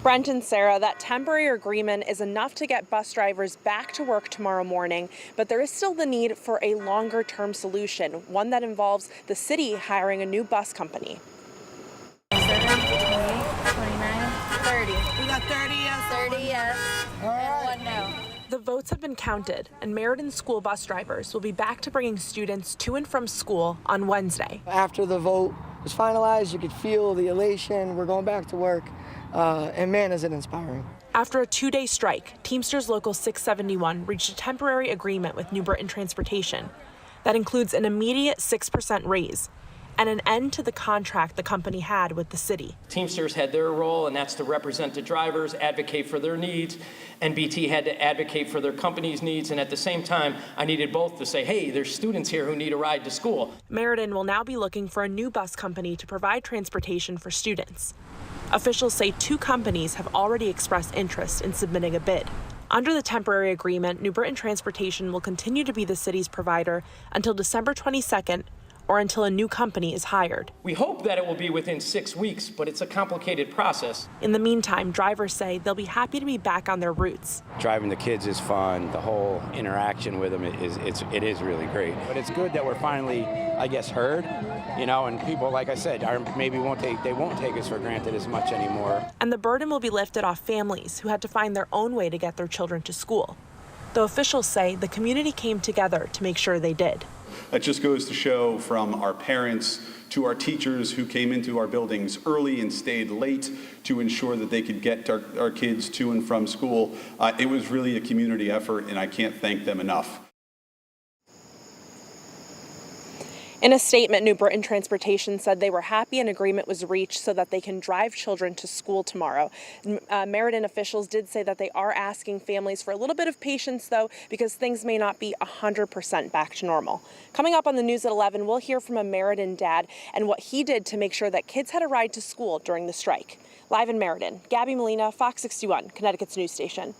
Brent and Sarah, that temporary agreement is enough to get bus drivers back to work tomorrow morning, but there is still the need for a longer-term solution, one that involves the city hiring a new bus company. 7, 28, 29, 30. We got 30 yes. 30 yes, and 1 no. The votes have been counted, and Meriden school bus drivers will be back to bringing students to and from school on Wednesday. After the vote was finalized, you could feel the elation. We're going back to work, and man, is it inspiring. After a 2-day strike, Teamsters Local 671 reached a temporary agreement with New Britain Transportation that includes an immediate 6% raise and an end to the contract the company had with the city. Teamsters had their role, and that's to represent the drivers, advocate for their needs, and BT had to advocate for their company's needs, and at the same time, I needed both to say, hey, there's students here who need a ride to school. Meriden will now be looking for a new bus company to provide transportation for students. Officials say 2 companies have already expressed interest in submitting a bid. Under the temporary agreement, New Britain Transportation will continue to be the city's provider until December 22nd, or until a new company is hired. We hope that it will be within 6 weeks, but it's a complicated process. In the meantime, drivers say they'll be happy to be back on their routes. Driving the kids is fun. The whole interaction with them it is really great. But it's good that we're finally, I guess, heard, and people, like I said, maybe won't take us for granted as much anymore. And the burden will be lifted off families who had to find their own way to get their children to school. Though officials say the community came together to make sure they did. That just goes to show, from our parents to our teachers who came into our buildings early and stayed late to ensure that they could get our kids to and from school. It was really a community effort, and I can't thank them enough. In a statement, New Britain Transportation said they were happy an agreement was reached so that they can drive children to school tomorrow. Meriden officials did say that they are asking families for a little bit of patience, though, because things may not be 100% back to normal. Coming up on the news at 11, we'll hear from a Meriden dad and what he did to make sure that kids had a ride to school during the strike. Live in Meriden, Gabby Molina, Fox 61, Connecticut's news station.